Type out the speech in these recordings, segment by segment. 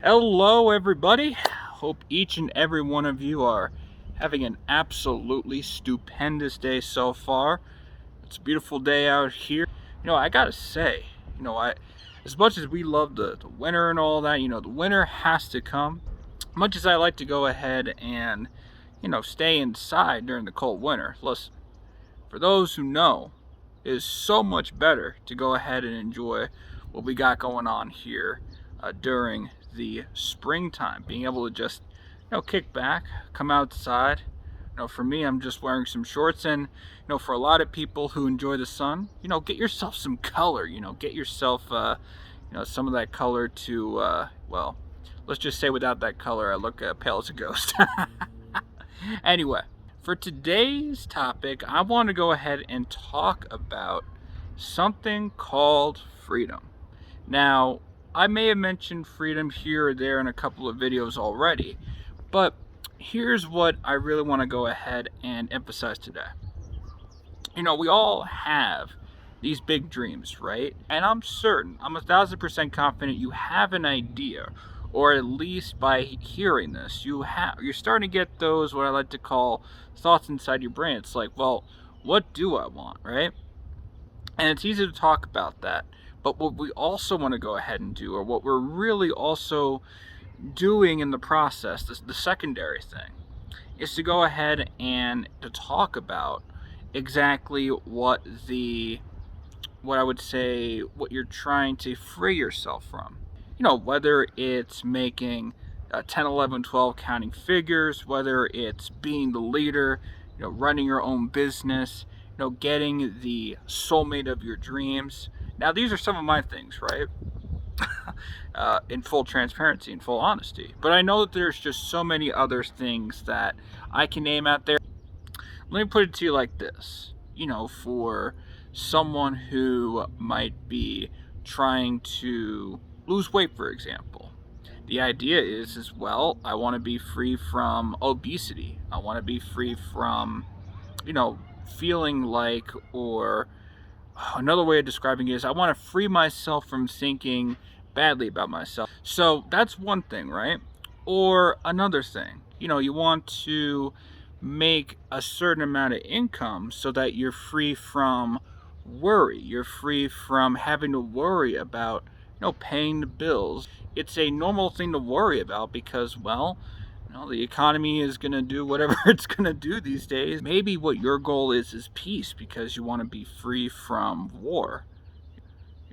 Hello, everybody. Hope each and every one of you are having an absolutely stupendous day so far. It's a beautiful day out here. I gotta say, as much as we love the winter and all that, the winter has to come. Much as I like to go ahead and, stay inside during the cold winter, listen, for those who know, it is so much better to go ahead and enjoy what we got going on here during the springtime. Being able to just, kick back, come outside. For me, I'm just wearing some shorts, and for a lot of people who enjoy the sun, get yourself some color. Get yourself, some of that color to, well, let's just say without that color, I look pale as a ghost. Anyway, for today's topic, I want to go ahead and talk about something called freedom. Now, I may have mentioned freedom here or there in a couple of videos already, but here's what I really want to go ahead and emphasize today. We all have these big dreams, right? And I'm 1,000% confident you have an idea, or at least by hearing this, you're starting to get those, what I like to call, thoughts inside your brain. It's like, well, what do I want, right? And it's easy to talk about that. But what we also want to go ahead and do, or what we're really also doing in the process, the secondary thing, is to go ahead and to talk about exactly what I would say, what you're trying to free yourself from. Whether it's making 10, 11, 12 counting figures, whether it's being the leader, running your own business, getting the soulmate of your dreams. Now, these are some of my things, right? In full transparency, in full honesty. But I know that there's just so many other things that I can name out there. Let me put it to you like this. For someone who might be trying to lose weight, for example. The idea is well, I want to be free from obesity. I want to be free from, feeling like, or another way of describing it is I want to free myself from thinking badly about myself. So that's one thing, right? Or another thing, you want to make a certain amount of income so that you're free from worry. You're free from having to worry about, paying the bills. It's a normal thing to worry about because, well, the economy is going to do whatever it's going to do these days. Maybe what your goal is peace because you want to be free from war.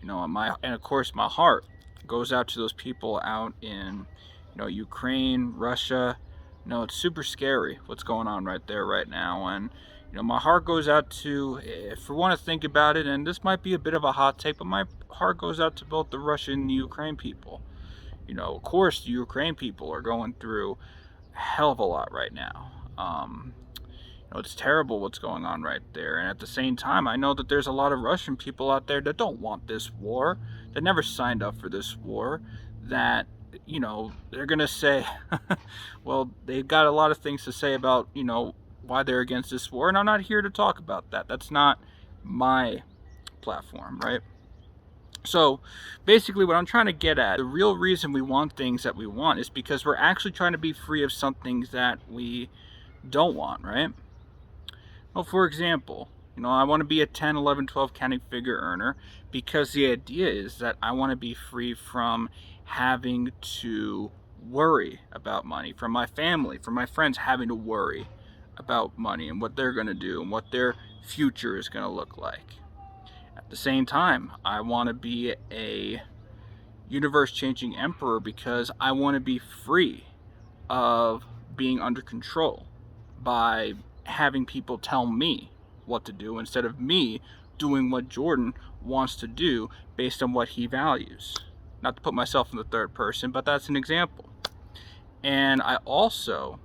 And of course, my heart goes out to those people out in, Ukraine, Russia. It's super scary what's going on right there right now. And, my heart goes out to, if we want to think about it, and this might be a bit of a hot take, but my heart goes out to both the Russian and the Ukraine people. Of course, the Ukraine people are going through a hell of a lot right now. It's terrible what's going on right there. And at the same time, I know that there's a lot of Russian people out there that don't want this war, that never signed up for this war, that, they're going to say, well, they've got a lot of things to say about, why they're against this war. And I'm not here to talk about that. That's not my platform, right? So basically what I'm trying to get at, the real reason we want things that we want is because we're actually trying to be free of some things that we don't want, right? Well, for example, I want to be a 10, 11, 12 counting figure earner because the idea is that I want to be free from having to worry about money, from my family, from my friends having to worry about money and what they're going to do and what their future is going to look like. At the same time, I want to be a universe-changing emperor because I want to be free of being under control by having people tell me what to do instead of me doing what Jordan wants to do based on what he values. Not to put myself in the third person, but that's an example. And I also,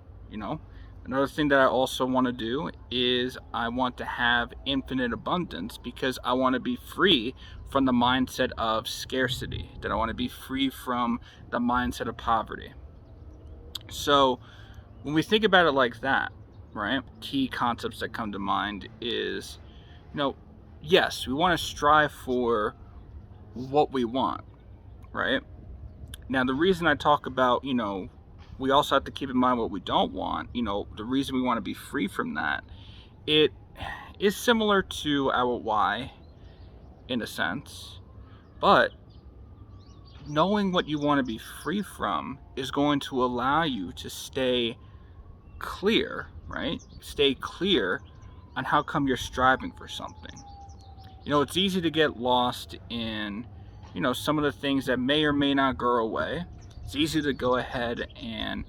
another thing that I also want to do is I want to have infinite abundance because I want to be free from the mindset of scarcity, that I want to be free from the mindset of poverty. So when we think about it like that, right, key concepts that come to mind is, yes, we want to strive for what we want, right? Now, the reason I talk about, we also have to keep in mind what we don't want, the reason we want to be free from that, it is similar to our why in a sense, but knowing what you want to be free from is going to allow you to stay clear, right? Stay clear on how come you're striving for something. It's easy to get lost in, some of the things that may or may not go away. It's easy to go ahead and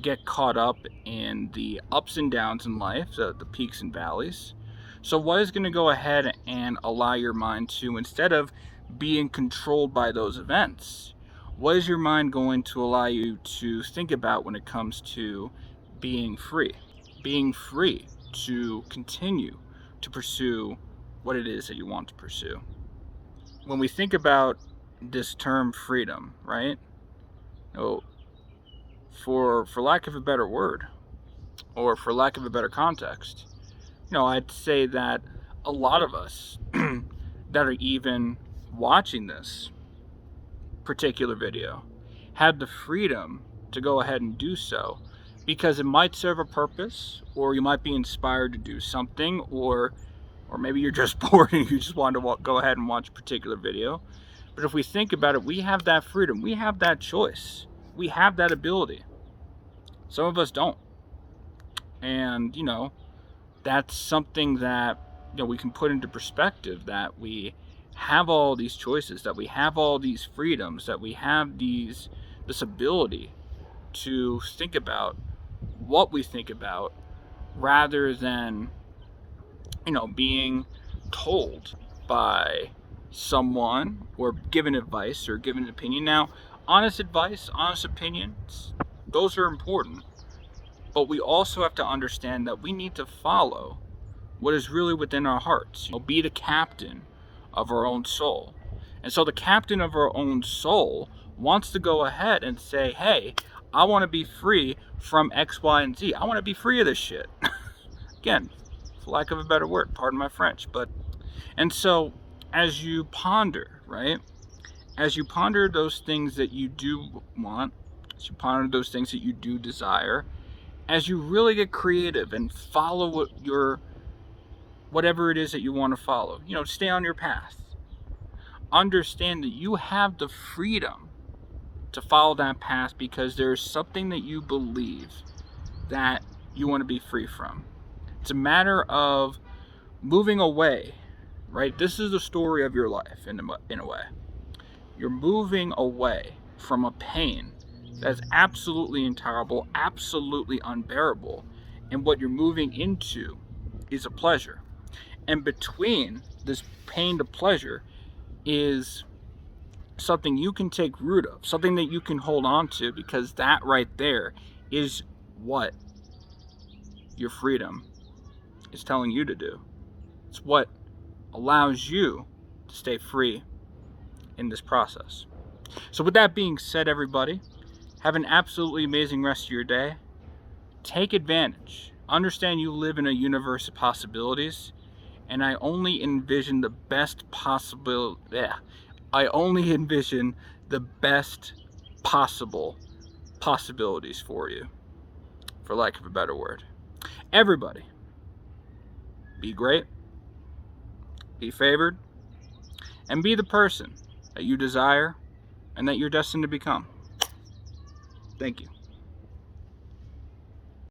get caught up in the ups and downs in life, the peaks and valleys. So what is going to go ahead and allow your mind to, instead of being controlled by those events, what is your mind going to allow you to think about when it comes to being free? Being free to continue to pursue what it is that you want to pursue. When we think about this term freedom, right? For lack of a better word, or for lack of a better context, I'd say that a lot of us that are even watching this particular video had the freedom to go ahead and do so because it might serve a purpose, or you might be inspired to do something, or maybe you're just bored and you just want to go ahead and watch a particular video. But if we think about it, we have that freedom, we have that choice, we have that ability. Some of us don't. And, that's something that, we can put into perspective, that we have all these choices, that we have all these freedoms, that we have this ability to think about what we think about, rather than, being told by someone or given advice or given an opinion. Now, honest advice, honest opinions, those are important. But we also have to understand that we need to follow what is really within our hearts. Be the captain of our own soul. And so the captain of our own soul wants to go ahead and say, hey, I want to be free from X, Y, and Z. I want to be free of this shit. Again, for lack of a better word, pardon my French. And so as you ponder, right? As you ponder those things that you do want, as you ponder those things that you do desire, as you really get creative and follow whatever it is that you want to follow, stay on your path. Understand that you have the freedom to follow that path because there's something that you believe that you want to be free from. It's a matter of moving away, right? This is the story of your life in a way. You're moving away from a pain that's absolutely intolerable, absolutely unbearable. And what you're moving into is a pleasure. And between this pain to pleasure is something you can take root of, something that you can hold on to, because that right there is what your freedom is telling you to do. It's what allows you to stay free in this process. So with that being said, everybody, have an absolutely amazing rest of your day. Take advantage. Understand you live in a universe of possibilities, and I only envision the best possible possibilities for you, for lack of a better word. Everybody, be great, be favored, and be the person that you desire and that you're destined to become. Thank you.